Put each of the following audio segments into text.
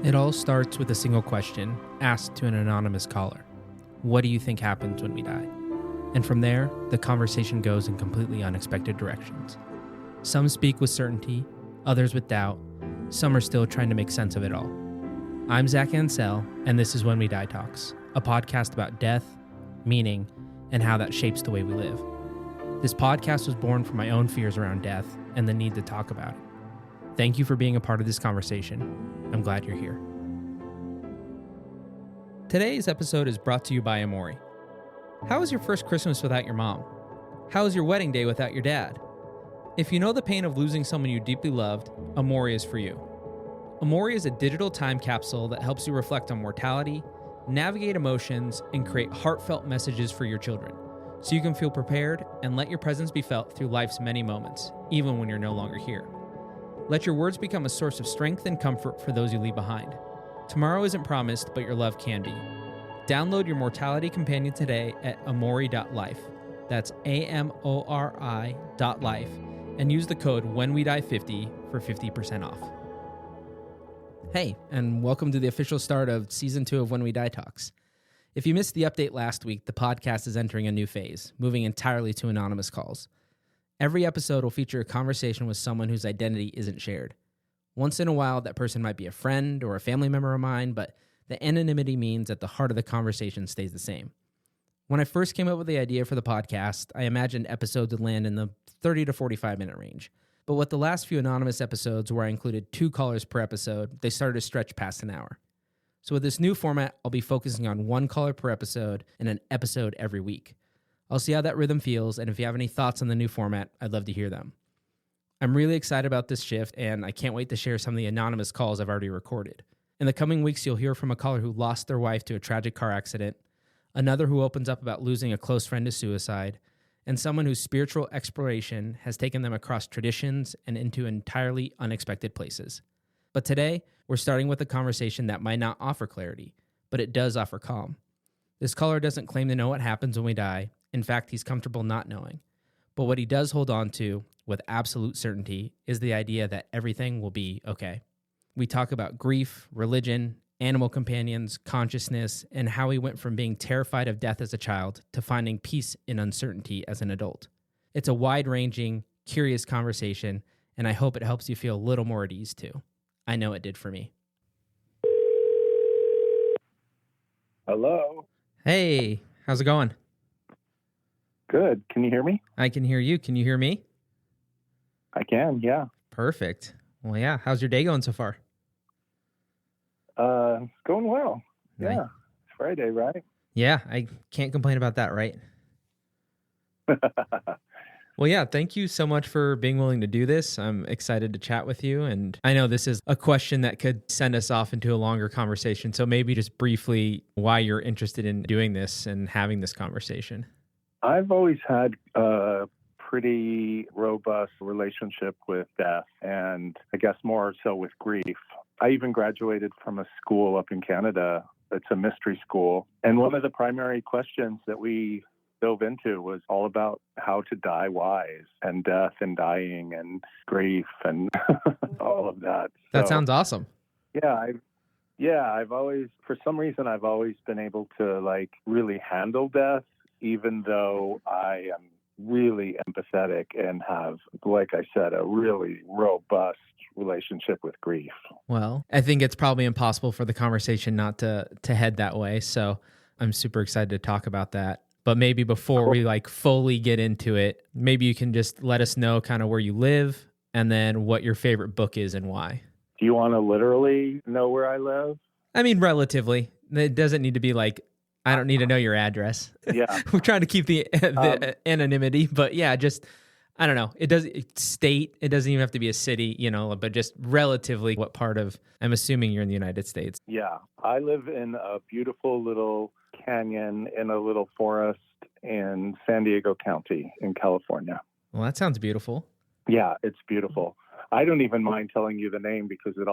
It all starts with a single question asked to an anonymous caller. What do you think happens when we die? And from there, the conversation goes in completely unexpected directions. Some speak with certainty, others with doubt. Some are still trying to make sense of it all. I'm Zach Ansell, and this is When We Die Talks, a podcast about death, meaning, and how that shapes the way we live. This podcast was born from my own fears around death and the need to talk about it. Thank you for being a part of this conversation. I'm glad you're here. Today's episode is brought to you by Amori. How was your first Christmas without your mom? How was your wedding day without your dad? If you know the pain of losing someone you deeply loved, Amori is for you. Amori is a digital time capsule that helps you reflect on mortality, navigate emotions, and create heartfelt messages for your children, so you can feel prepared and let your presence be felt through life's many moments, even when you're no longer here. Let your words become a source of strength and comfort for those you leave behind. Tomorrow isn't promised, but your love can be. Download your mortality companion today at amori.life. That's AMORI.life, and use the code WhenWeDie50 for 50% off. Hey, and welcome to the official start of Season 2 of When We Die Talks. If you missed the update last week, the podcast is entering a new phase, moving entirely to anonymous calls. Every episode will feature a conversation with someone whose identity isn't shared. Once in a while, that person might be a friend or a family member of mine, but the anonymity means that the heart of the conversation stays the same. When I first came up with the idea for the podcast, I imagined episodes would land in the 30 to 45 minute range. But with the last few anonymous episodes where I included 2 callers per episode, they started to stretch past an hour. So with this new format, I'll be focusing on 1 caller per episode and an episode every week. I'll see how that rhythm feels, and if you have any thoughts on the new format, I'd love to hear them. I'm really excited about this shift, and I can't wait to share some of the anonymous calls I've already recorded. In the coming weeks, you'll hear from a caller who lost their wife to a tragic car accident, another who opens up about losing a close friend to suicide, and someone whose spiritual exploration has taken them across traditions and into entirely unexpected places. But today, we're starting with a conversation that might not offer clarity, but it does offer calm. This caller doesn't claim to know what happens when we die. In fact, he's comfortable not knowing. But what he does hold on to, with absolute certainty, is the idea that everything will be okay. We talk about grief, religion, animal companions, consciousness, and how he went from being terrified of death as a child to finding peace in uncertainty as an adult. It's a wide-ranging, curious conversation, and I hope it helps you feel a little more at ease too. I know it did for me. Hello. Hey, how's it going? Good. Can you hear me? I can hear you. Can you hear me? I can, yeah. Perfect. Well, yeah. How's your day going so far? It's going well. Nice. Yeah. It's Friday, right? Yeah, I can't complain about that, right? Well, yeah, thank you so much for being willing to do this. I'm excited to chat with you. And I know this is a question that could send us off into a longer conversation. So maybe just briefly why you're interested in doing this and having this conversation. I've always had a pretty robust relationship with death, and I guess more so with grief. I even graduated from a school up in Canada. It's a mystery school. And one of the primary questions that we dove into was all about how to die wise, and death and dying and grief and all of that. That sounds awesome. I've always, for some reason, I've always been able to really handle death, even though I am really empathetic and have, like I said, a really robust relationship with grief. Well, I think it's probably impossible for the conversation not to head that way. So I'm super excited to talk about that. But maybe before we fully get into it, maybe you can just let us know kind of where you live and then what your favorite book is and why. Do you want to literally know where I live? I mean, relatively. It doesn't need to be I don't need to know your address. Yeah. We're trying to keep the anonymity, but yeah, just, I don't know. It doesn't even have to be a city, but just relatively what part of, I'm assuming you're in the United States. Yeah. I live in a beautiful little canyon in a little forest in San Diego County in California. Well, that sounds beautiful. Yeah, it's beautiful. I don't even mind telling you the name because it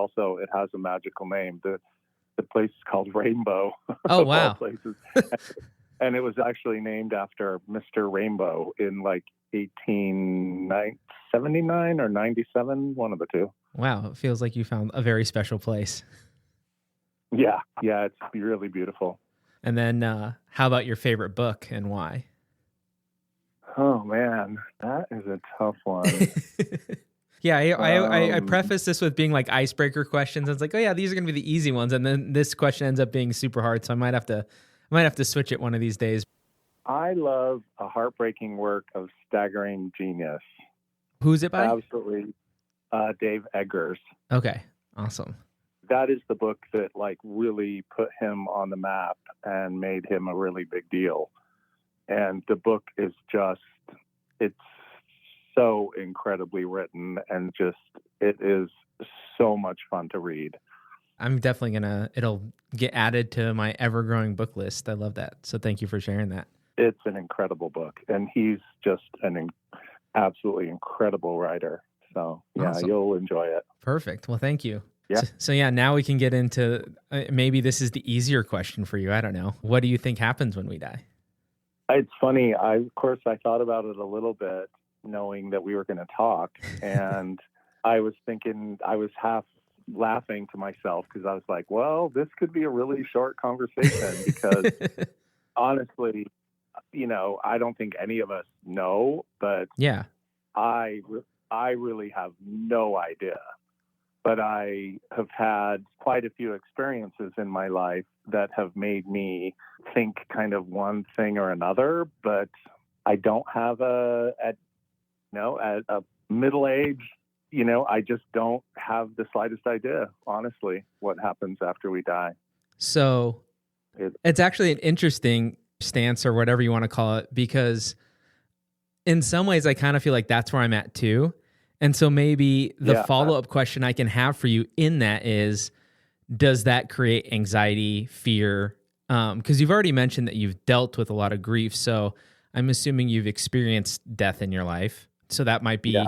has a magical name. The place is called Rainbow. Oh, wow. Places. And it was actually named after Mr. Rainbow in 1879 or 97, one of the two. Wow, it feels like you found a very special place. Yeah, it's really beautiful. And then how about your favorite book and why? Oh man, that is a tough one. Yeah, I preface this with being like icebreaker questions. It's like, oh yeah, these are gonna be the easy ones, and then this question ends up being super hard. So I might have to switch it one of these days. I love A Heartbreaking Work of Staggering Genius. Who's it by? Absolutely, Dave Eggers. Okay, awesome. That is the book that like really put him on the map and made him a really big deal. And the book is just, it's so incredibly written, and just, it is so much fun to read. I'm definitely it'll get added to my ever-growing book list. I love that. So thank you for sharing that. It's an incredible book, and he's just an absolutely incredible writer. So yeah, Awesome. You'll enjoy it. Perfect. Well, thank you. Yeah. So yeah, now we can get into, maybe this is the easier question for you. I don't know. What do you think happens when we die? It's funny. I thought about it a little bit, knowing that we were going to talk, and I was thinking, I was half laughing to myself because I was like, well, this could be a really short conversation because honestly, I don't think any of us know, but yeah, I really have no idea. But I have had quite a few experiences in my life that have made me think kind of one thing or another, but I don't have at a middle age, I just don't have the slightest idea, honestly, what happens after we die. So it's actually an interesting stance, or whatever you want to call it, because in some ways I kind of feel like that's where I'm at too. And so maybe the follow-up question I can have for you in that is, does that create anxiety, fear? Because you've already mentioned that you've dealt with a lot of grief. So I'm assuming you've experienced death in your life. So that might be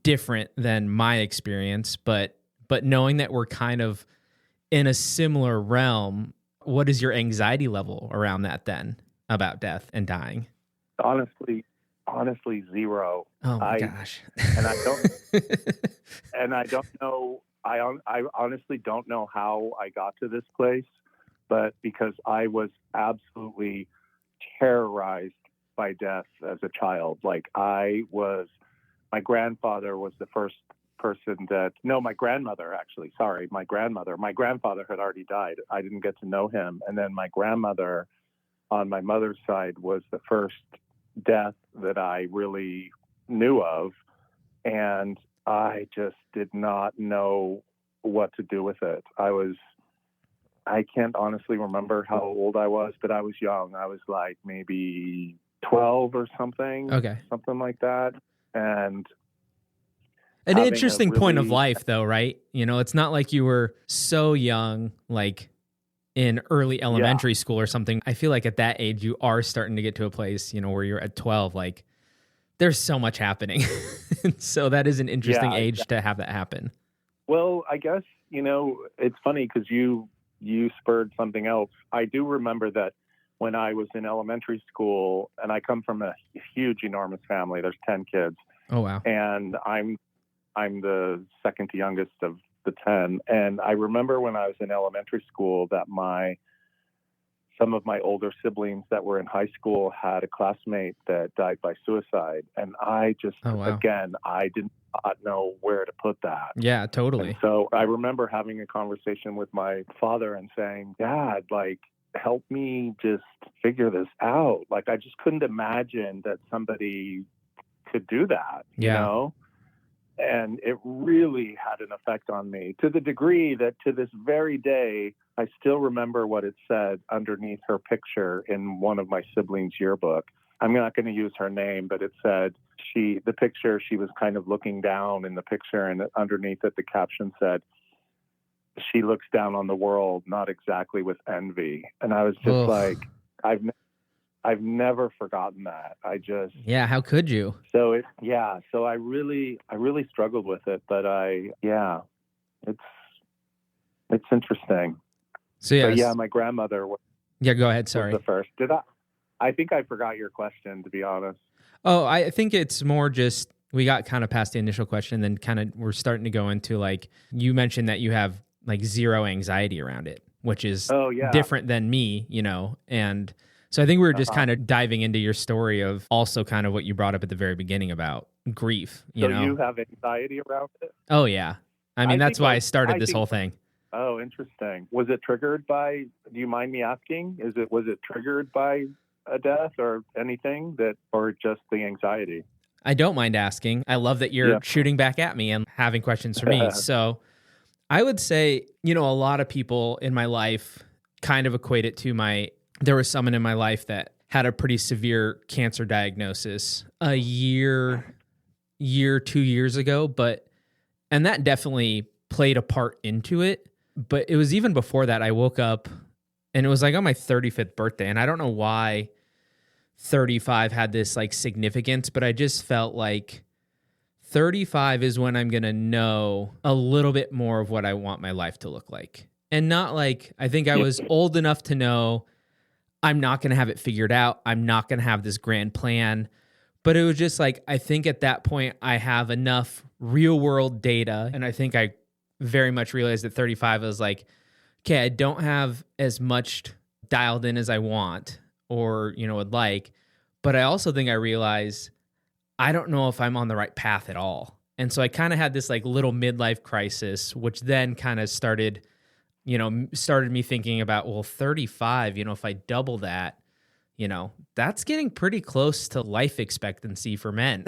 different than my experience. But knowing that we're kind of in a similar realm, what is your anxiety level around that then, about death and dying? Honestly, zero. Oh my gosh. And I don't know. I honestly don't know how I got to this place, but because I was absolutely terrorized by death as a child. Like my grandfather was the first person my grandmother actually, sorry, my grandmother. My grandfather had already died. I didn't get to know him. And then my grandmother on my mother's side was the first death that I really knew of, and I just did not know what to do with it. I can't honestly remember how old I was, but I was young. I was like maybe 12 or something. Okay. Something like that. And an interesting point of life though, right? It's not like you were so young, like in early elementary school or something. I feel like at that age, you are starting to get to a place, where you're at 12, like there's so much happening. So that is an interesting age to have that happen. Well, I guess, it's funny because you spurred something else. I do remember that when I was in elementary school, and I come from a huge, enormous family, there's 10 kids. Oh, wow. And I'm the second to youngest of the 10. And I remember when I was in elementary school that some of my older siblings that were in high school had a classmate that died by suicide. And I just, again, I did not know where to put that. Yeah, totally. And so I remember having a conversation with my father and saying, Dad, like, help me just figure this out. Like, I just couldn't imagine that somebody could do that, you know? And it really had an effect on me, to the degree that to this very day, I still remember what it said underneath her picture in one of my siblings' yearbook. I'm not going to use her name, but it said she was kind of looking down in the picture, and underneath it, the caption said, she looks down on the world, not exactly with envy. And I was just like, I've never forgotten that. How could you? So I really struggled with it, but it's interesting. So my grandmother was go ahead. Sorry. Was the first. I think I forgot your question, to be honest. Oh, I think it's more just, we got kind of past the initial question, and then kind of we're starting to go into, like, you mentioned that you have like zero anxiety around it. which is Oh, yeah. different than me, and so I think we were just Uh-huh. kind of diving into your story of also kind of what you brought up at the very beginning about grief, So you have anxiety around it? Oh, yeah. I mean, that's why I started this whole think thing. Oh, interesting. Was it triggered by, do you mind me asking? Was it triggered by a death or anything or just the anxiety? I don't mind asking. I love that you're shooting back at me and having questions for me. So I would say, a lot of people in my life kind of equate it to there was someone in my life that had a pretty severe cancer diagnosis a year, 2 years ago, and that definitely played a part into it. But it was even before that. I woke up and it was like on my 35th birthday. And I don't know why 35 had this like significance, but I just felt like 35 is when I'm going to know a little bit more of what I want my life to look like. And not like, I think I was old enough to know I'm not going to have it figured out. I'm not going to have this grand plan. But it was just like, I think at that point I have enough real world data. And I think I very much realized at 35, I was like, okay, I don't have as much dialed in as I want or, would like. But I also think I realized I don't know if I'm on the right path at all. And so I kind of had this like little midlife crisis, which then kind of started me thinking about, well, 35, if I double that, that's getting pretty close to life expectancy for men.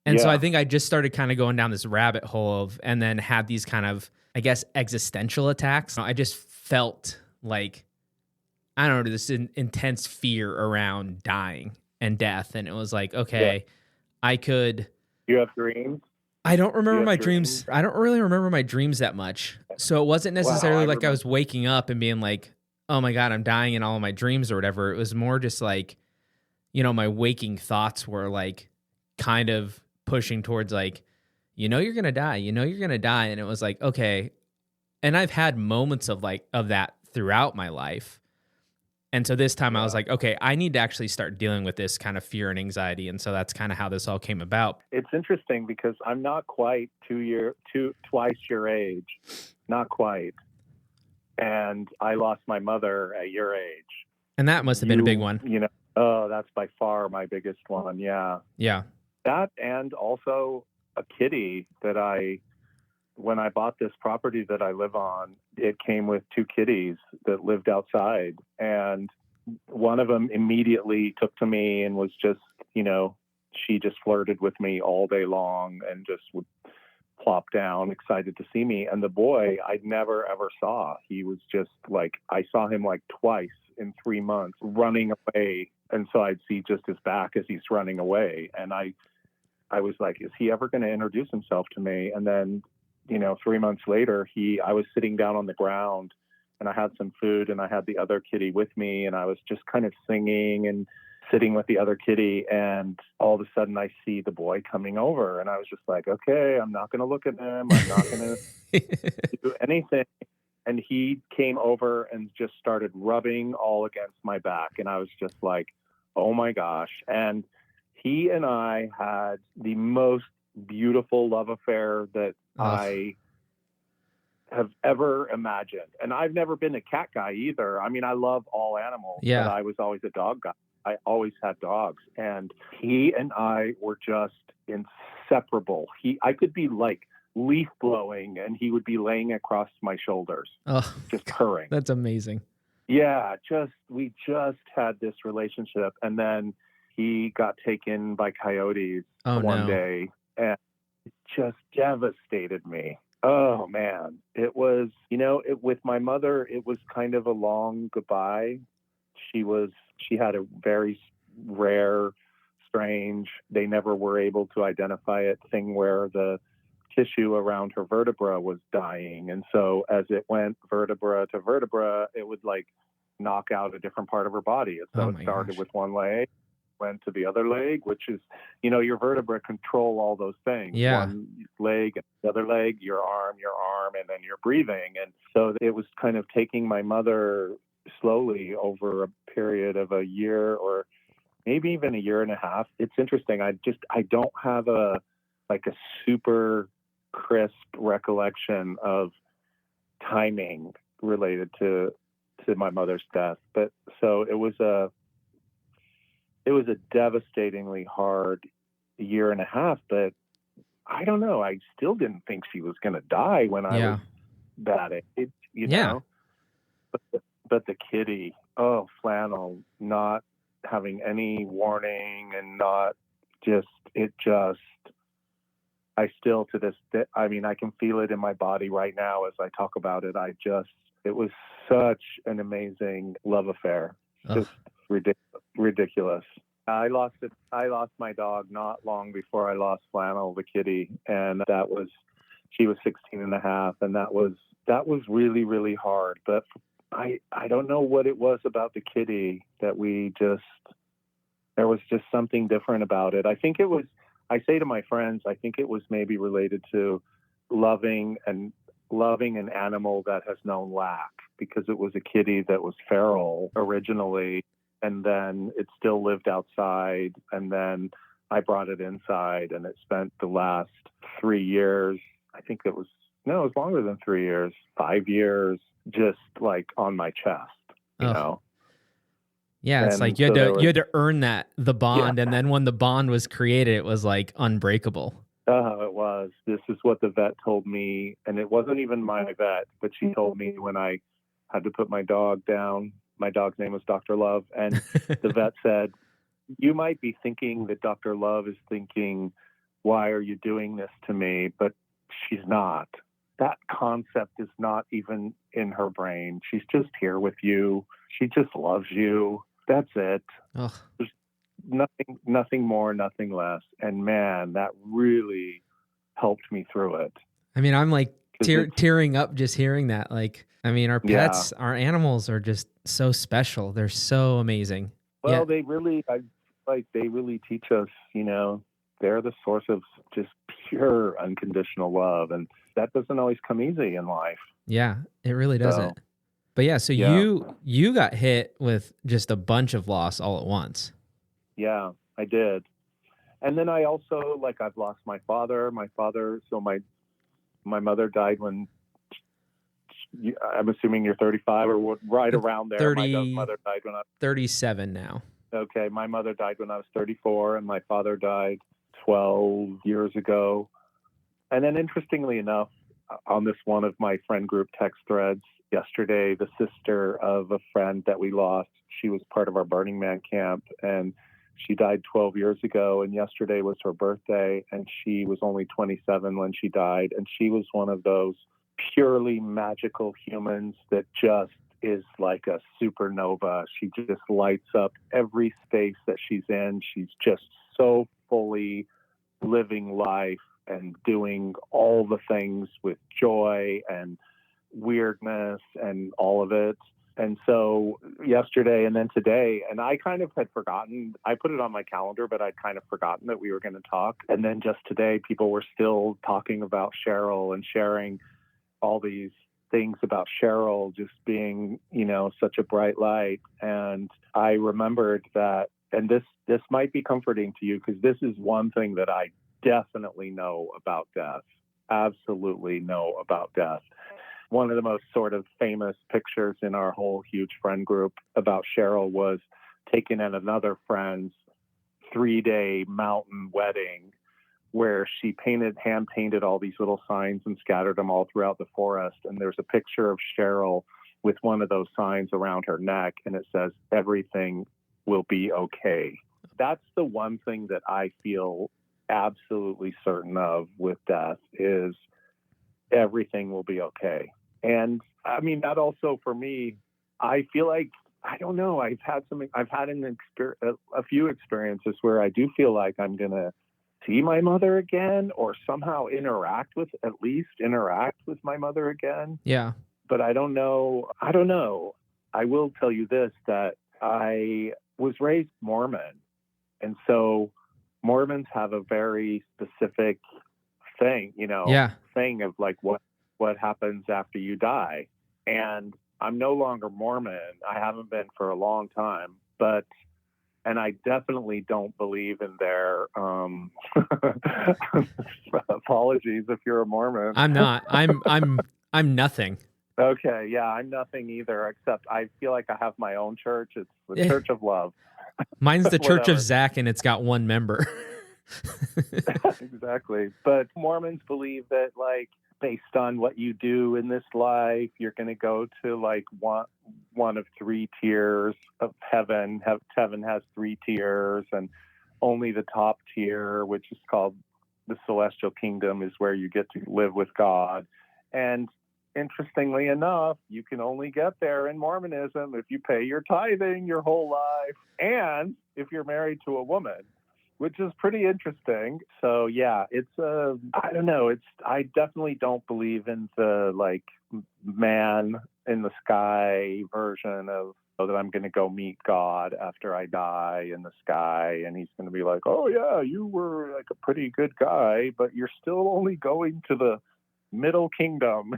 And so I think I just started kind of going down this rabbit hole and then had these kind of, I guess, existential attacks. I just felt like, I don't know, this intense fear around dying and death. And it was like, okay, I could. You have dreams? I don't remember my dreams. I don't really remember my dreams that much. So it wasn't necessarily I was waking up and being like, oh my God, I'm dying in all of my dreams or whatever. It was more just like, my waking thoughts were like kind of pushing towards like, you're going to die, you're going to die. And it was like, okay. And I've had moments of that throughout my life. And so this time I was like, okay, I need to actually start dealing with this kind of fear and anxiety. And so that's kind of how this all came about. It's interesting because I'm not quite twice your age, not quite. And I lost my mother at your age. And that must have been a big one. That's by far my biggest one. Yeah. Yeah. That and also a kitty that when I bought this property that I live on, it came with two kitties that lived outside. And one of them immediately took to me and was just, she just flirted with me all day long and just would plop down, excited to see me. And the boy I never, ever saw. He was just like, I saw him like twice in 3 months running away. And so I'd see just his back as he's running away. And I was like, is he ever going to introduce himself to me? And then 3 months later, I was sitting down on the ground and I had some food and I had the other kitty with me and I was just kind of singing and sitting with the other kitty. And all of a sudden I see the boy coming over and I was just like, okay, I'm not going to look at him. I'm not going to do anything. And he came over and just started rubbing all against my back. And I was just like, oh my gosh. And he and I had the most beautiful love affair that I have ever imagined. And I've never been a cat guy either. I mean, I love all animals, but I was always a dog guy. I always had dogs. And he and I were just inseparable. I could be like leaf blowing and he would be laying across my shoulders, just purring. That's amazing. Yeah, we just had this relationship. And then he got taken by coyotes one day. And it just devastated me. Oh, man. It was, with my mother, it was kind of a long goodbye. She had a very rare, strange, they never were able to identify it, thing where the tissue around her vertebra was dying. And so as it went vertebra to vertebra, it would like knock out a different part of her body. And so it started with one leg, went to the other leg, which is, your vertebrae control all those things. Yeah. One leg, the other leg, your arm, and then your breathing. And so it was kind of taking my mother slowly over a period of a year or maybe even a year and a half. It's interesting. I don't have a super crisp recollection of timing. related to my mother's death. But so it was a devastatingly hard year and a half, but I don't know. I still didn't think she was going to die when I was that age, you know? But the kitty, Flannel, not having any warning and I still to this day, I mean, I can feel it in my body right now as I talk about it. It was such an amazing love affair. Just ridiculous. I lost my dog not long before I lost Flannel, the kitty. And she was 16 and a half. And that was really, really hard. But I don't know what it was about the kitty that there was just something different about it. I say to my friends, I think it was maybe related to loving an animal that has known lack, because it was a kitty that was feral originally, and then it still lived outside, and then I brought it inside, and it spent the last 3 years, I think it was longer than 3 years, 5 years, just like on my chest, you know? Yeah, it's like you had to earn the bond, and then when the bond was created, it was like unbreakable. It was. This is what the vet told me, and it wasn't even my vet, but she told me when I had to put my dog down. My dog's name was Dr. Love, and the vet said, "You might be thinking that Dr. Love is thinking, 'Why are you doing this to me?' But she's not. That concept is not even in her brain. She's just here with you. She just loves you. That's it. There's nothing more, nothing less." And man, that really helped me through it. I mean, I'm like tearing up just hearing that. Like, I mean, our pets, our animals are just so special. They're so amazing. Well, they really teach us, you know, they're the source of just pure unconditional love. And that doesn't always come easy in life. Yeah, it really doesn't. But you got hit with just a bunch of loss all at once. Yeah, I did. And then I also, I've lost my father. So my mother died when, I'm assuming you're 35 or what, right around there. My mother died when I was 37 now. Okay, my mother died when I was 34, and my father died 12 years ago. And then interestingly enough, on this one of my friend group text threads yesterday, the sister of a friend that we lost, she was part of our Burning Man camp, and she died 12 years ago, and yesterday was her birthday, and she was only 27 when she died, and she was one of those purely magical humans that just is like a supernova. She just lights up every space that she's in. She's just so fully living life and doing all the things with joy and weirdness and all of it. And so yesterday and then today, and I kind of had forgotten, I put it on my calendar, but I'd kind of forgotten that we were going to talk. And then just today, people were still talking about Cheryl and sharing all these things about Cheryl just being, you know, such a bright light. And I remembered that, and this might be comforting to you, because this is one thing that I definitely know about death, absolutely know about death. One of the most sort of famous pictures in our whole huge friend group about Cheryl was taken at another friend's 3-day mountain wedding, where she hand painted all these little signs and scattered them all throughout the forest. And there's a picture of Cheryl with one of those signs around her neck, and it says, "Everything will be okay." That's the one thing that I feel absolutely certain of with death, is everything will be okay. And I mean, that also for me, I feel like, I don't know, I've had a few experiences where I do feel like I'm going to see my mother again, or somehow interact with my mother again. Yeah. But I don't know. I will tell you this, that I was raised Mormon. And so Mormons have a very specific thing, thing of like what happens after you die. And I'm no longer Mormon. I haven't been for a long time, and I definitely don't believe in their apologies if you're a Mormon. I'm not. I'm nothing. Okay, yeah, I'm nothing either, except I feel like I have my own church. It's the Yeah. Church of Love. Mine's the Church of Whatever. Zach, and it's got one member. Exactly. But Mormons believe that, like, based on what you do in this life, you're going to go to like one of three tiers of heaven. Heaven has three tiers, and only the top tier, which is called the celestial kingdom, is where you get to live with God. And interestingly enough, you can only get there in Mormonism if you pay your tithing your whole life and if you're married to a woman, which is pretty interesting. So yeah, I don't know. I definitely don't believe in the like man in the sky version of that I'm going to go meet God after I die in the sky. And he's going to be like, oh yeah, you were like a pretty good guy, but you're still only going to the middle kingdom,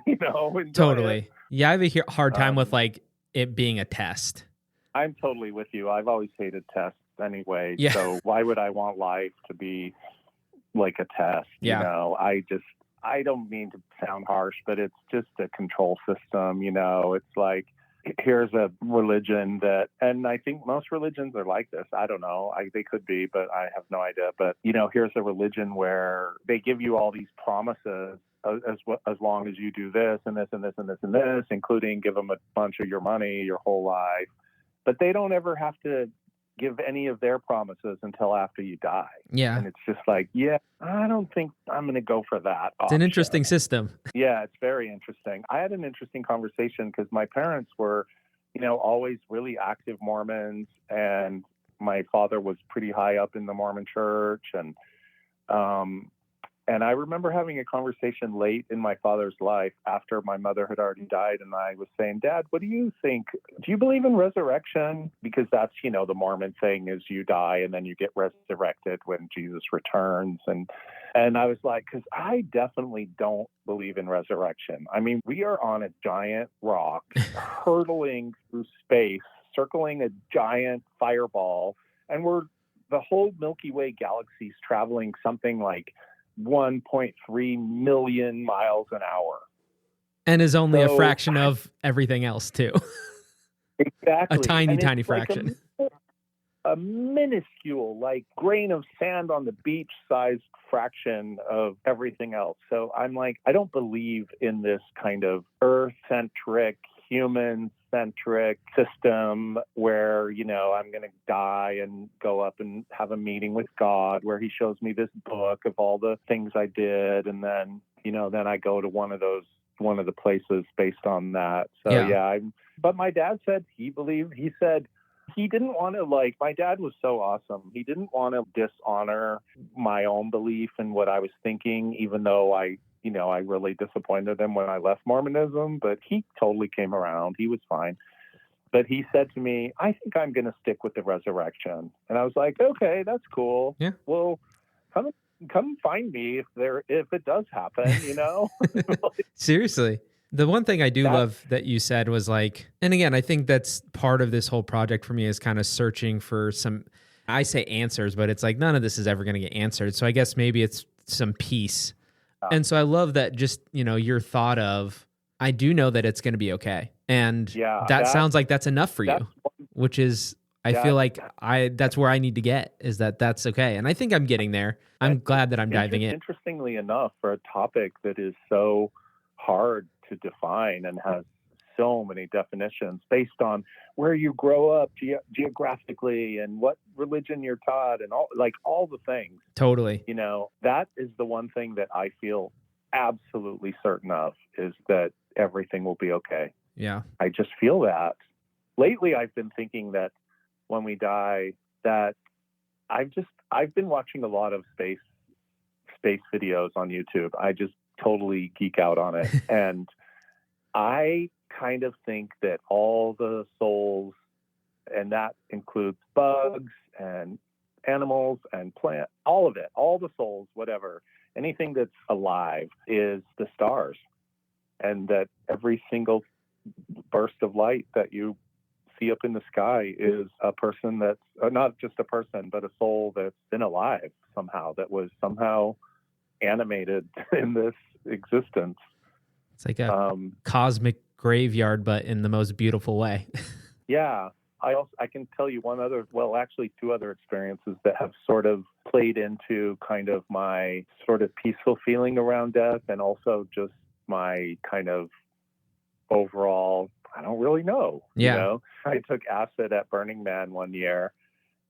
Totally. Yeah, I have a hard time with like it being a test. I'm totally with you. I've always hated tests anyway. Yeah. So why would I want life to be like a test? Yeah. I don't mean to sound harsh, but it's just a control system. It's like, here's a religion and I think most religions are like this. I don't know. They could be, but I have no idea. But, here's a religion where they give you all these promises as long as you do this and this and this and this and this, including give them a bunch of your money your whole life. But they don't ever have to give any of their promises until after you die. Yeah. And it's just like, yeah, I don't think I'm going to go for that It's an interesting system. Yeah, it's very interesting. I had an interesting conversation because my parents were, always really active Mormons, and my father was pretty high up in the Mormon church. And I remember having a conversation late in my father's life after my mother had already died. And I was saying, Dad, what do you think? Do you believe in resurrection? Because that's, the Mormon thing is you die and then you get resurrected when Jesus returns. And I was like, because I definitely don't believe in resurrection. I mean, we are on a giant rock hurtling through space, circling a giant fireball. And the whole Milky Way galaxy is traveling something like 1.3 million miles an hour. And is only a fraction of everything else, too. Exactly. A tiny fraction. Like a minuscule, like grain of sand on the beach sized fraction of everything else. So I'm like, I don't believe in this kind of earth-centric, human-centric system where, I'm going to die and go up and have a meeting with God where he shows me this book of all the things I did. And then, then I go to one of the places based on that. So but my dad said he said he didn't want to my dad was so awesome. He didn't want to dishonor my own belief in what I was thinking, even though I really disappointed him when I left Mormonism, but he totally came around. He was fine. But he said to me, I think I'm going to stick with the resurrection. And I was like, okay, that's cool. Yeah. Well, come find me if it does happen, Seriously. The one thing I do love that you said was like, and again, I think that's part of this whole project for me is kind of searching for some, I say answers, but it's like none of this is ever going to get answered. So I guess maybe it's some peace. And so I love that just, your thought of, I do know that it's going to be okay. And that sounds like that's enough for you, which is, I feel like that's where I need to get is that's okay. And I think I'm getting there. I'm glad that I'm diving in. Interestingly enough, for a topic that is so hard to define and has so many definitions based on where you grow up geographically and what religion you're taught and all the things. Totally. That is the one thing that I feel absolutely certain of is that everything will be okay. Yeah. I just feel that. Lately, I've been thinking that when we die, that I've been watching a lot of space videos on YouTube. I just totally geek out on it. And I kind of think that all the souls, and that includes bugs and animals and plants, all of it, all the souls, whatever, anything that's alive is the stars. And that every single burst of light that you see up in the sky is a person that's not just a person, but a soul that's been alive somehow, that was somehow animated in this existence. It's like a cosmic graveyard, but in the most beautiful way. Yeah. I can tell you actually two other experiences that have sort of played into kind of my sort of peaceful feeling around death, and also just my kind of overall, I don't really know. Yeah. You know, I took acid at Burning Man one year.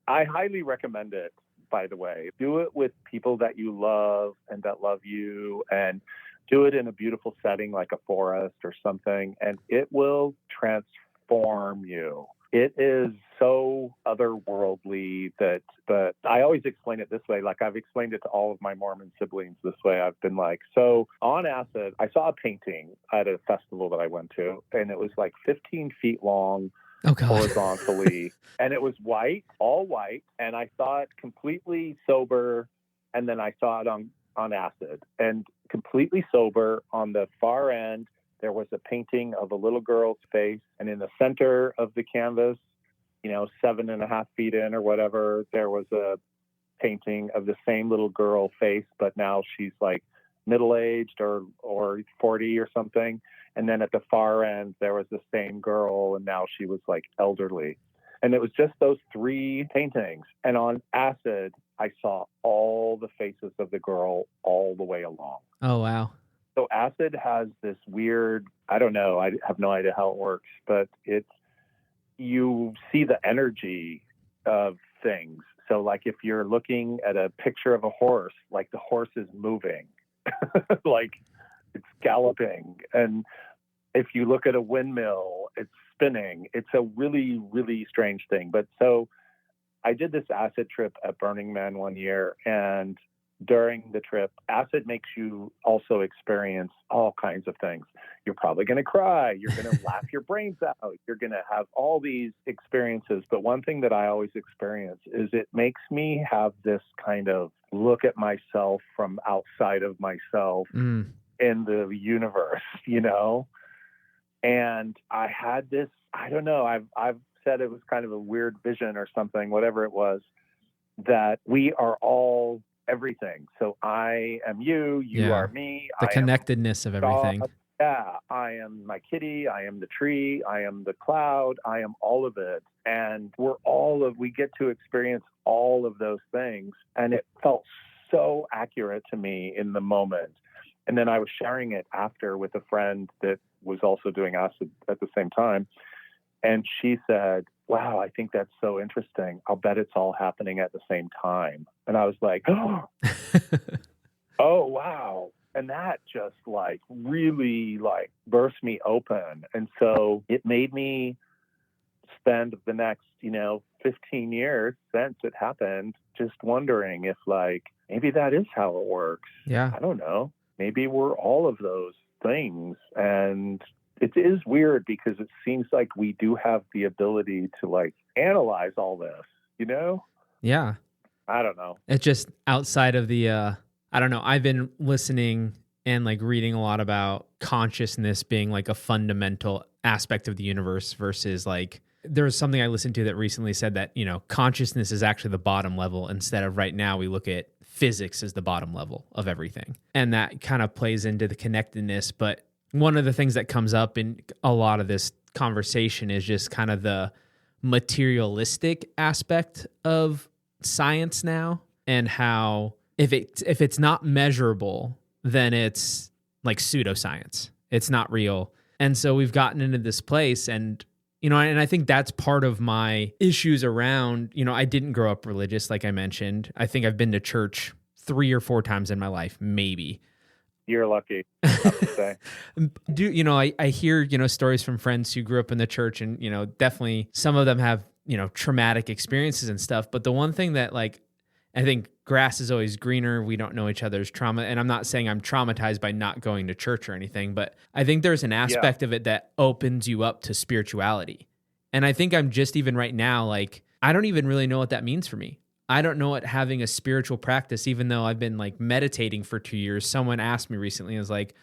I highly recommend it, by the way. Do it with people that you love and that love you, and do it in a beautiful setting like a forest or something, and it will transform you. It is so otherworldly but I always explain it this way. Like, I've explained it to all of my Mormon siblings this way. I've been like, so on acid, I saw a painting at a festival that I went to, and it was like 15 feet long, horizontally, and it was white, all white. And I saw it completely sober, and then I saw it on acid, and completely sober on the far end. There was a painting of a little girl's face, and in the center of the canvas, 7.5 feet in or whatever, there was a painting of the same little girl face, but now she's like middle-aged or 40 or something. And then at the far end, there was the same girl, and now she was like elderly. And it was just those three paintings. And on acid, I saw all the faces of the girl all the way along. Oh, wow. So acid has this weird, I don't know, I have no idea how it works, but you see the energy of things. So like if you're looking at a picture of a horse, like the horse is moving, like it's galloping. And if you look at a windmill, it's spinning. It's a really, really strange thing. But so I did this acid trip at Burning Man one year, and during the trip, acid makes you also experience all kinds of things. You're probably going to cry. You're going to laugh your brains out. You're going to have all these experiences. But one thing that I always experience is it makes me have this kind of look at myself from outside of myself in the universe, And I had this, I don't know, I've said it was kind of a weird vision or something, whatever it was, that we are all everything. So I am you, you are me. The connectedness of everything. Yeah, I am my kitty, I am the tree, I am the cloud, I am all of it. And we get to experience all of those things. And it felt so accurate to me in the moment. And then I was sharing it after with a friend that was also doing acid at the same time. And she said, wow, I think that's so interesting. I'll bet it's all happening at the same time. And I was like, oh, wow. And that just really burst me open. And so it made me spend the next, 15 years since it happened, just wondering if maybe that is how it works. Yeah. I don't know. Maybe we're all of those things. And it is weird because it seems like we do have the ability to analyze all this, Yeah. I don't know. It's just outside of the, I don't know. I've been listening and reading a lot about consciousness being a fundamental aspect of the universe versus there was something I listened to that recently said that, consciousness is actually the bottom level instead of right now we look at physics as the bottom level of everything. And that kind of plays into the connectedness. But one of the things that comes up in a lot of this conversation is just kind of the materialistic aspect of science now, and how if it's not measurable, then it's pseudoscience. It's not real. And so we've gotten into this place, and and I think that's part of my issues around, I didn't grow up religious, like I mentioned. I think I've been to church 3 or 4 times in my life, maybe. You're lucky, I have to say. I hear, stories from friends who grew up in the church, and, definitely some of them have, traumatic experiences and stuff. But the one thing that I think grass is always greener. We don't know each other's trauma. And I'm not saying I'm traumatized by not going to church or anything, but I think there's an aspect of it that opens you up to spirituality. And I think I'm just even right now, I don't even really know what that means for me. I don't know what having a spiritual practice, even though I've been meditating for 2 years. Someone asked me recently, and was like,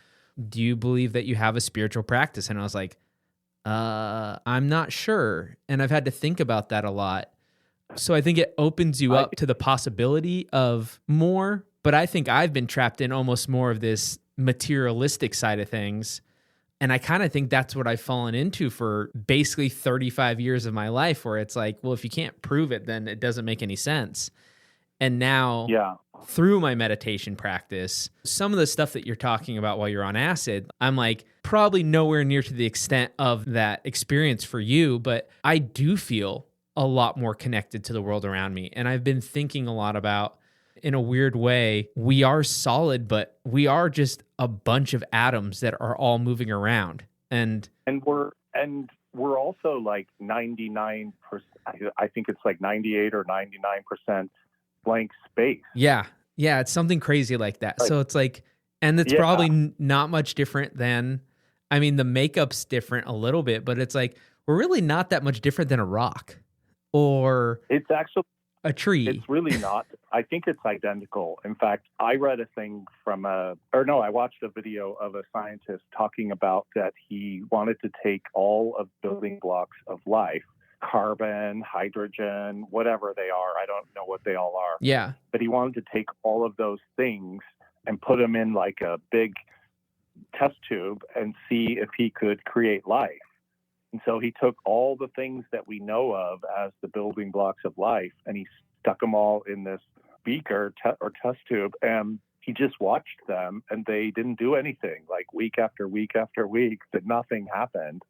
do you believe that you have a spiritual practice? And I was like, I'm not sure. And I've had to think about that a lot. So I think it opens you up to the possibility of more, but I think I've been trapped in almost more of this materialistic side of things And I kind of think that's what I've fallen into for basically 35 years of my life, where it's like, well, if you can't prove it, then it doesn't make any sense. And now through my meditation practice, some of the stuff that you're talking about while you're on acid, I'm like probably nowhere near to the extent of that experience for you, but I do feel a lot more connected to the world around me. And I've been thinking a lot about, in a weird way, we are solid, but we are just a bunch of atoms that are all moving around. And we're also like 99%, I think it's like 98 or 99% blank space. Yeah, it's something crazy like that. So it's like, and it's probably not much different than, I mean, the makeup's different a little bit, but it's like, we're really not that much different than a rock or it's actually a tree. It's really not. I think it's identical. In fact, I read a thing I watched a video of a scientist talking about that he wanted to take all of building blocks of life, carbon, hydrogen, whatever they are. I don't know what they all are. Yeah. But he wanted to take all of those things and put them in like a big test tube and see if he could create life. And so he took all the things that we know of as the building blocks of life, and he stuck them all in this beaker or test tube, and he just watched them, and they didn't do anything. Like week after week after week, that nothing happened.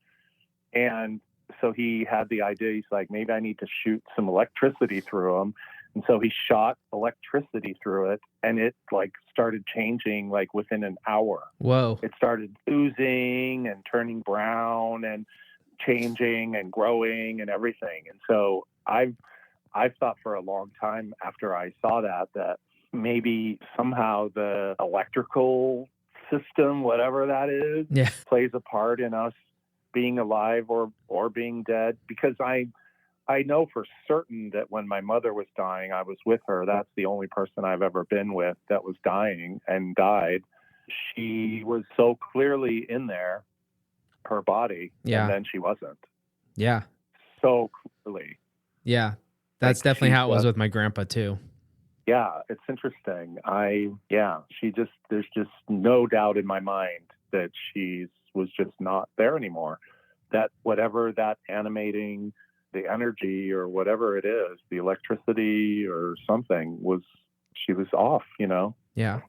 And so he had the idea, he's like, maybe I need to shoot some electricity through them. And so he shot electricity through it, and it like started changing like within an hour. Whoa. It started oozing and turning brown and changing and growing and everything. And so I've thought for a long time after I saw that maybe somehow the electrical system, whatever that is, plays a part in us being alive or being dead. Because I know for certain that when my mother was dying, I was with her. That's the only person I've ever been with that was dying and died. She was so clearly in there, her body, and then she wasn't. Yeah. So clearly. Yeah. That's like definitely how it was with my grandpa too. Yeah, it's interesting. There's just no doubt in my mind that she was just not there anymore. That whatever that animating the energy or whatever it is, the electricity or something she was off, you know? Yeah.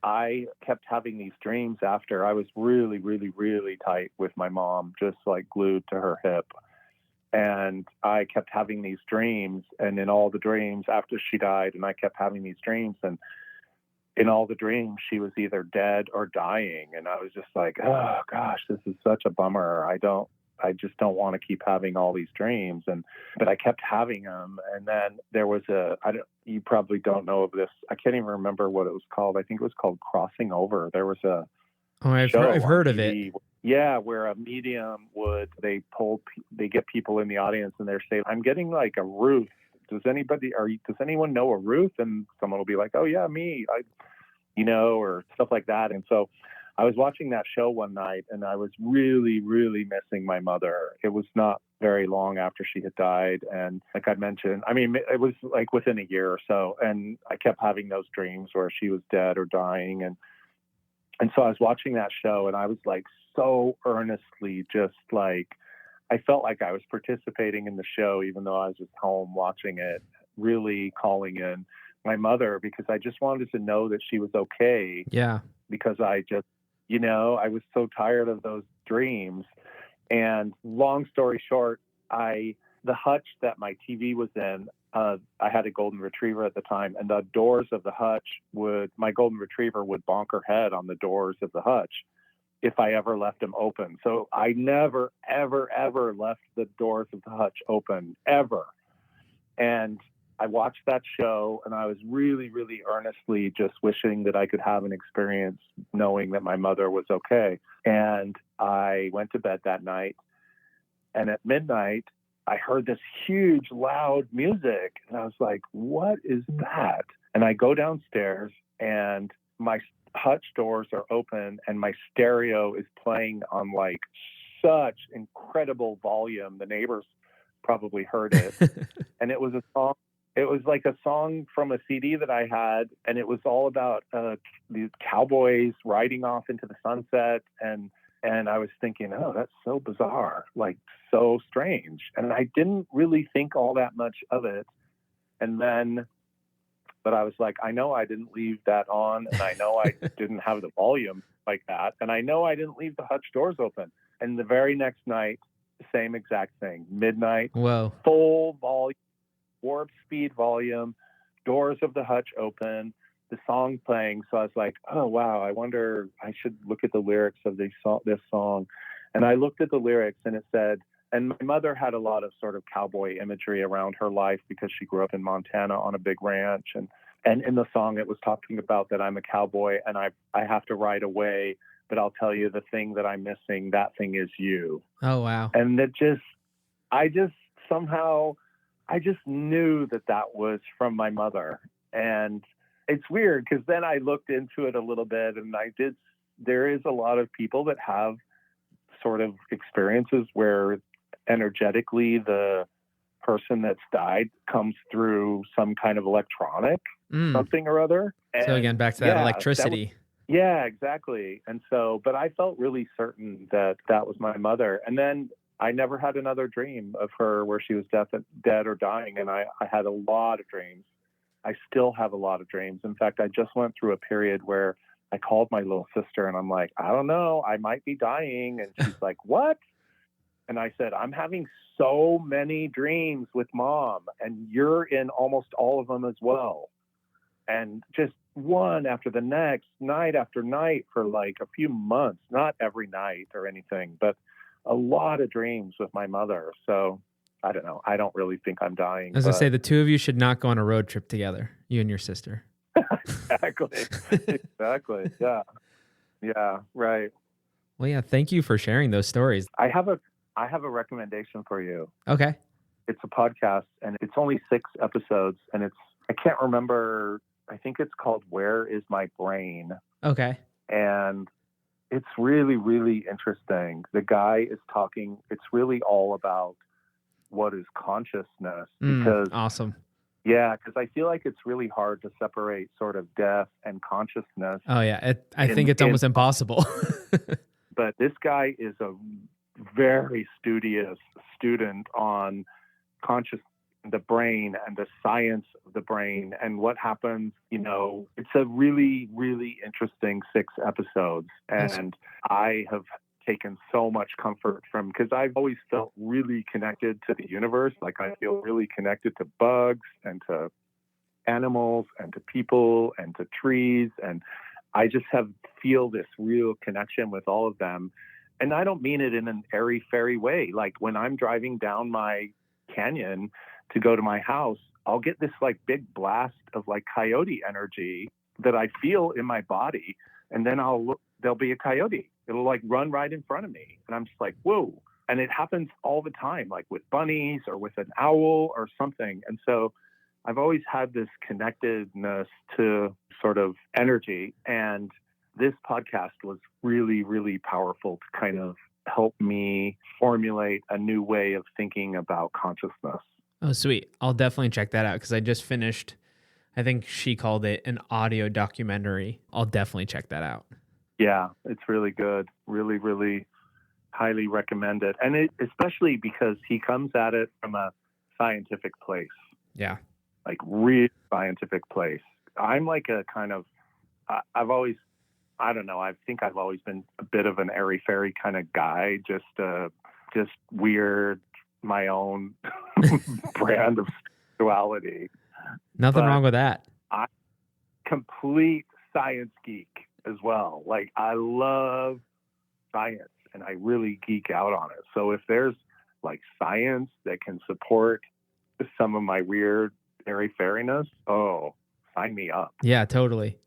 I kept having these dreams after I was really, really, really tight with my mom, just like glued to her hip. And I kept having these dreams, and in all the dreams after she died, and I kept having these dreams, and in all the dreams, she was either dead or dying. And I was just like, oh gosh, this is such a bummer. I just don't want to keep having all these dreams. But I kept having them. And then there was you probably don't know of this. I can't even remember what it was called. I think it was called Crossing Over. There was I've heard of it. Yeah, where a medium they get people in the audience and they're saying, I'm getting like a Ruth. Does anyone know a Ruth? And someone will be like, oh yeah, me, or stuff like that. And so I was watching that show one night, and I was really, really missing my mother. It was not very long after she had died. And like I mentioned, I mean, it was like within a year or so. And I kept having those dreams where she was dead or dying. And so I was watching that show, and I was like so earnestly just like, I felt like I was participating in the show, even though I was just home watching it, really calling in my mother because I just wanted to know that she was okay. Yeah. Because I just, I was so tired of those dreams. And long story short, the hutch that my TV was in, I had a golden retriever at the time, and the doors of the hutch my golden retriever would bonk her head on the doors of the hutch if I ever left them open. So I never, ever, ever left the doors of the hutch open, ever. And I watched that show, and I was really, really earnestly just wishing that I could have an experience knowing that my mother was okay. And I went to bed that night, and at midnight, I heard this huge, loud music, and I was like, what is that? And I go downstairs, and my hutch doors are open, and my stereo is playing on like such incredible volume. The neighbors probably heard it. And it was a song. It was like a song from a CD that I had, and it was all about these cowboys riding off into the sunset, and And I was thinking, oh, that's so bizarre, like so strange. And I didn't really think all that much of it. And then, but I was like, I know I didn't leave that on, and I know I didn't have the volume like that. And I know I didn't leave the hutch doors open. And the very next night, the same exact thing, midnight, Whoa. full volume, warp speed volume, doors of the hutch open, the song playing. So I was like, oh, wow, I wonder, I should look at the lyrics of this song. And I looked at the lyrics, and it said, and my mother had a lot of sort of cowboy imagery around her life because she grew up in Montana on a big ranch. And in the song, it was talking about that I'm a cowboy and I have to ride away, but I'll tell you the thing that I'm missing, that thing is you. Oh, wow. And I just knew that was from my mother. And it's weird because then I looked into it a little bit, and there is a lot of people that have sort of experiences where energetically the person that's died comes through some kind of electronic something or other. And so again, back to that electricity. Yeah, exactly. And so, but I felt really certain that was my mother. And then I never had another dream of her where she was dead or dying. And I had a lot of dreams. I still have a lot of dreams. In fact, I just went through a period where I called my little sister and I'm like, I don't know, I might be dying. And she's like, what? And I said, I'm having so many dreams with Mom, and you're in almost all of them as well. And just one after the next, night after night for like a few months, not every night or anything, but a lot of dreams with my mother. So I don't know. I don't really think I'm dying. As I say, the two of you should not go on a road trip together, you and your sister. Exactly. Yeah. Yeah. Right. Well, yeah. Thank you for sharing those stories. I have a recommendation for you. Okay. It's a podcast, and it's only 6 episodes, and I can't remember. I think it's called Where Is My Brain? Okay. And it's really, really interesting. The guy is talking. It's really all about what is consciousness, because awesome. Yeah, because I feel like it's really hard to separate sort of death and consciousness. Oh, yeah. I think it's almost impossible. But this guy is a very studious student on conscious, the brain and the science of the brain and what happens. It's a really, really interesting 6 episodes. And I have taken so much comfort from, because I've always felt really connected to the universe. Like I feel really connected to bugs and to animals and to people and to trees. And I just feel this real connection with all of them. And I don't mean it in an airy-fairy way. Like when I'm driving down my canyon to go to my house, I'll get this like big blast of like coyote energy that I feel in my body. And then there'll be a coyote. It'll like run right in front of me. And I'm just like, whoa. And it happens all the time, like with bunnies or with an owl or something. And so I've always had this connectedness to sort of energy. And this podcast was really, really powerful to kind of help me formulate a new way of thinking about consciousness. Oh, sweet. I'll definitely check that out because I just finished, I think she called it an audio documentary. I'll definitely check that out. Yeah, it's really good. Really, really highly recommend it. And especially because he comes at it from a scientific place. Yeah. Like real scientific place. I'm like a kind of, I've always, I don't know, I think I've always been a bit of an airy-fairy kind of guy, just weird, my own brand of spirituality. Nothing wrong with that. I'm complete science geek as well. Like I love science and I really geek out on it. So if there's like science that can support some of my weird airy-fairiness, oh, sign me up. Yeah, totally.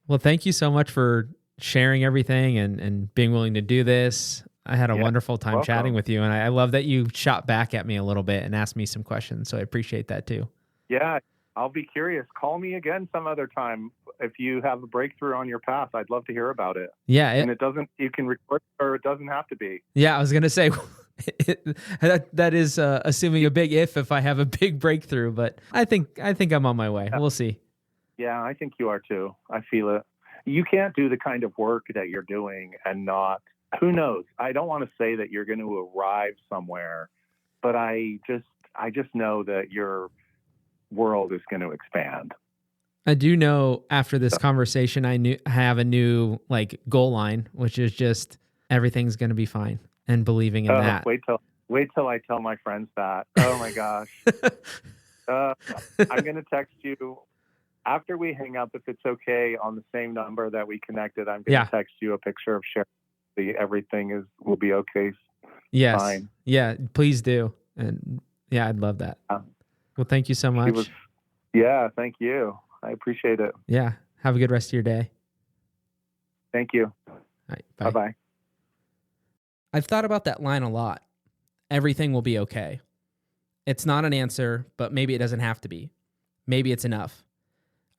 Well, thank you so much for sharing everything and being willing to do this. I had a wonderful time chatting with you, and I love that you shot back at me a little bit and asked me some questions, so I appreciate that too. Yeah, I'll be curious. Call me again some other time if you have a breakthrough on your path. I'd love to hear about it. Yeah. And you can record or it doesn't have to be. Yeah, I was going to say, that is assuming a big if I have a big breakthrough, but I think I'm on my way. We'll see. Yeah, I think you are too. I feel it. you can't do the kind of work that you're doing and not, who knows? I don't want to say that you're going to arrive somewhere, but I just know that your world is going to expand. I do know after this conversation, I have a new like goal line, which is just everything's going to be fine and believing in that. Wait till I tell my friends that. Oh my gosh. I'm going to text you after we hang up, if it's okay, on the same number that we connected. I'm going to text you a picture of Cheryl. Everything will be okay. Yes. Fine. Yeah, please do. And yeah, I'd love that. Well, thank you so much. Thank you. I appreciate it. Yeah. Have a good rest of your day. Thank you. All right, bye. Bye-bye. I've thought about that line a lot. Everything will be okay. It's not an answer, but maybe it doesn't have to be. Maybe it's enough.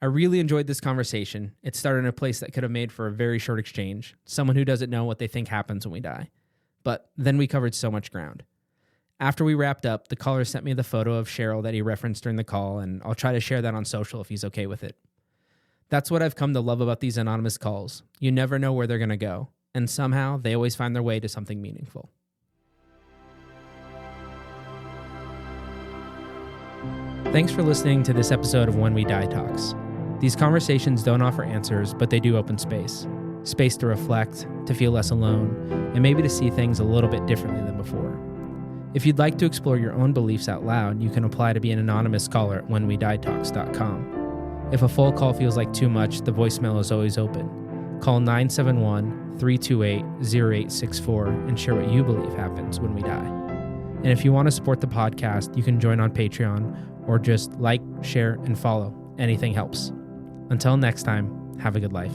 I really enjoyed this conversation. It started in a place that could have made for a very short exchange. Someone who doesn't know what they think happens when we die. But then we covered so much ground. After we wrapped up, the caller sent me the photo of Cheryl that he referenced during the call, and I'll try to share that on social if he's okay with it. That's what I've come to love about these anonymous calls. You never know where they're going to go, and somehow they always find their way to something meaningful. Thanks for listening to this episode of When We Die Talks. These conversations don't offer answers, but they do open space. Space to reflect, to feel less alone, and maybe to see things a little bit differently than before. If you'd like to explore your own beliefs out loud, you can apply to be an anonymous caller at whenwedietalks.com. If a full call feels like too much, the voicemail is always open. Call 971-328-0864 and share what you believe happens when we die. And if you want to support the podcast, you can join on Patreon or just like, share, and follow. Anything helps. Until next time, have a good life.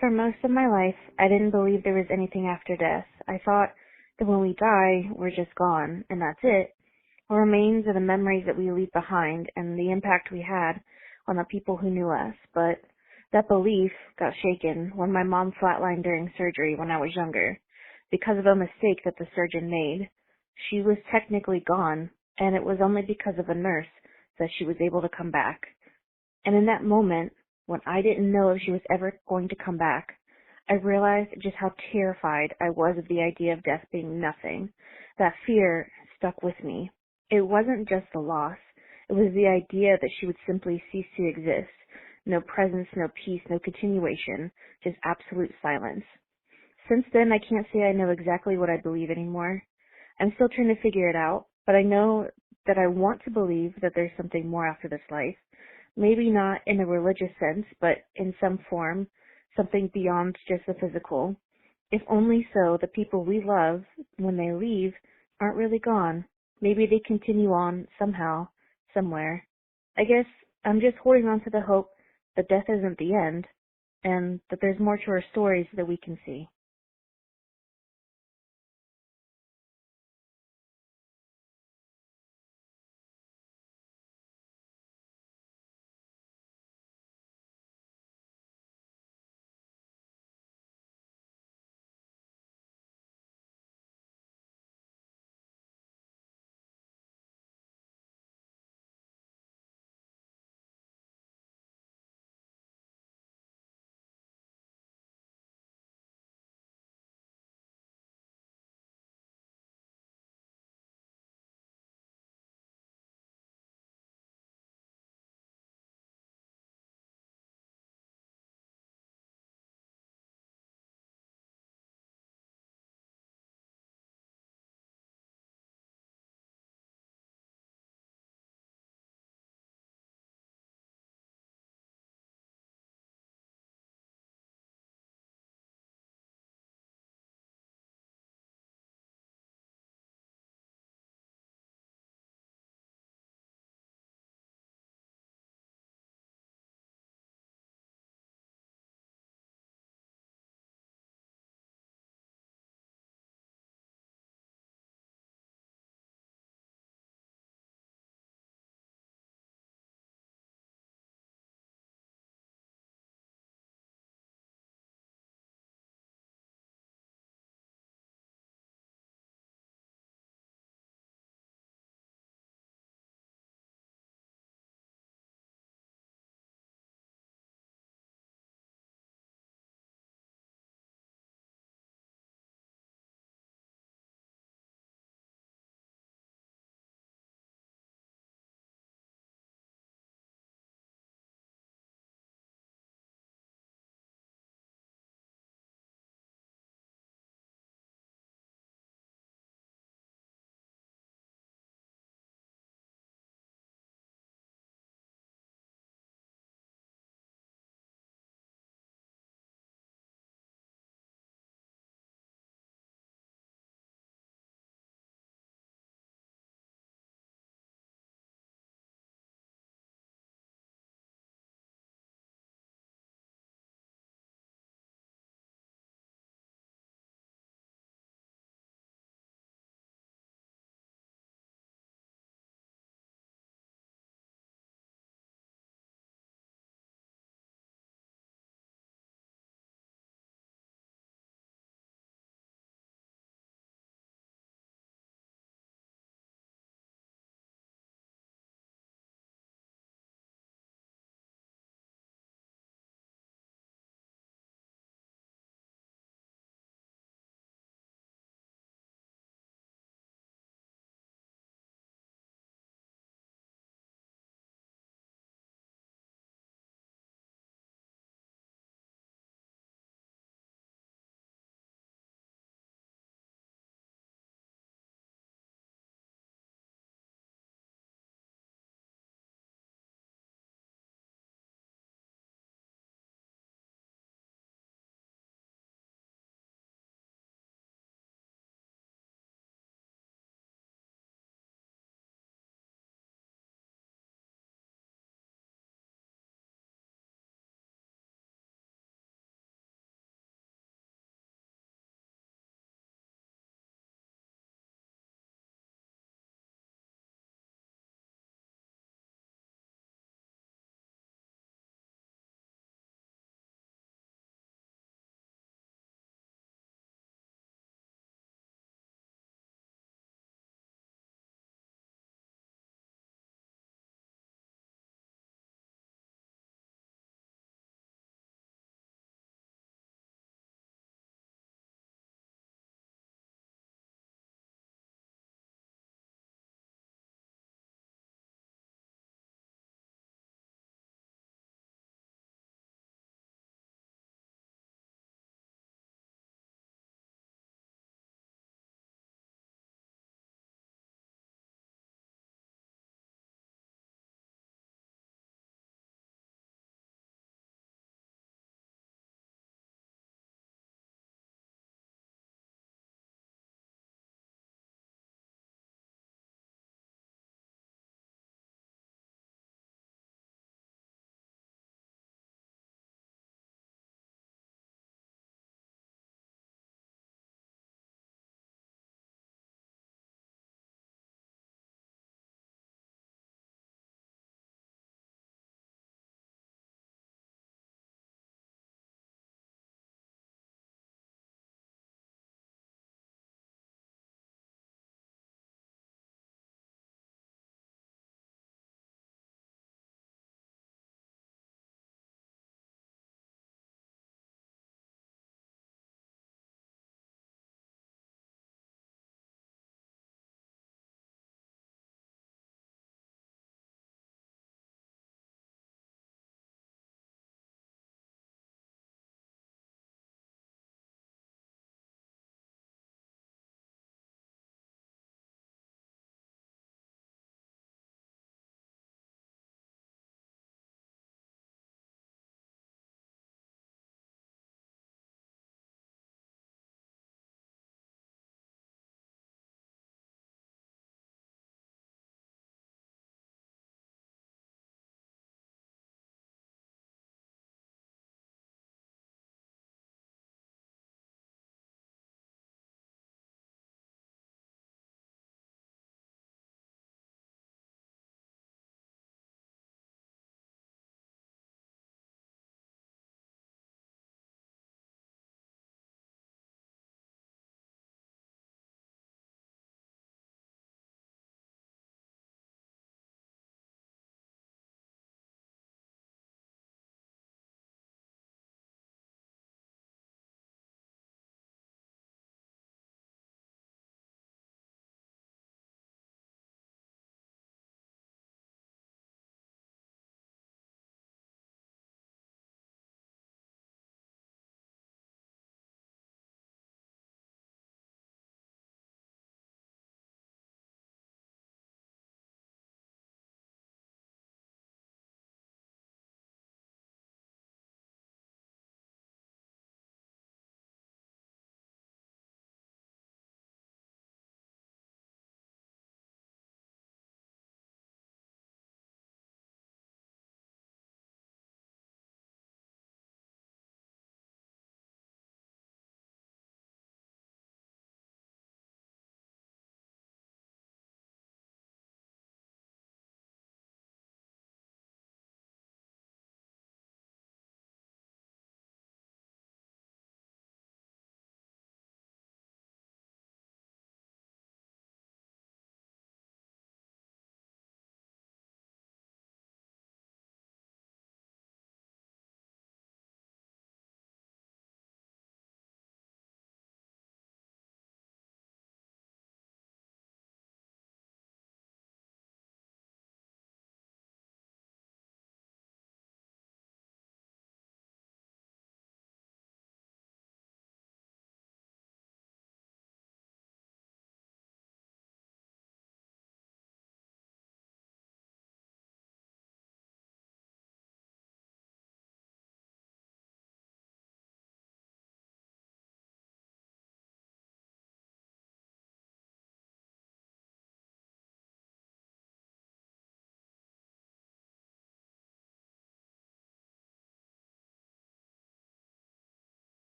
For most of my life, I didn't believe there was anything after death. I thought that when we die, we're just gone, and that's it. What remains are the memories that we leave behind and the impact we had on the people who knew us. But that belief got shaken when my mom flatlined during surgery when I was younger because of a mistake that the surgeon made. She was technically gone, and it was only because of a nurse that she was able to come back. And in that moment, when I didn't know if she was ever going to come back, I realized just how terrified I was of the idea of death being nothing. That fear stuck with me. It wasn't just the loss. It was the idea that she would simply cease to exist. No presence, no peace, no continuation, just absolute silence. Since then, I can't say I know exactly what I believe anymore. I'm still trying to figure it out, but I know that I want to believe that there's something more after this life. Maybe not in a religious sense, but in some form, something beyond just the physical. If only so, the people we love, when they leave, aren't really gone. Maybe they continue on somehow, somewhere. I guess I'm just holding on to the hope that death isn't the end, and that there's more to our stories that we can see.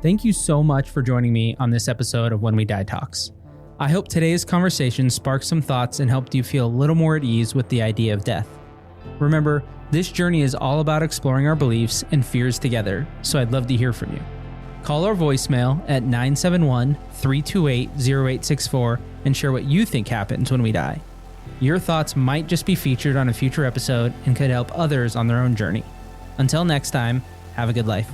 Thank you so much for joining me on this episode of When We Die Talks. I hope today's conversation sparked some thoughts and helped you feel a little more at ease with the idea of death. Remember, this journey is all about exploring our beliefs and fears together, so I'd love to hear from you. Call our voicemail at 971-328-0864 and share what you think happens when we die. Your thoughts might just be featured on a future episode and could help others on their own journey. Until next time, have a good life.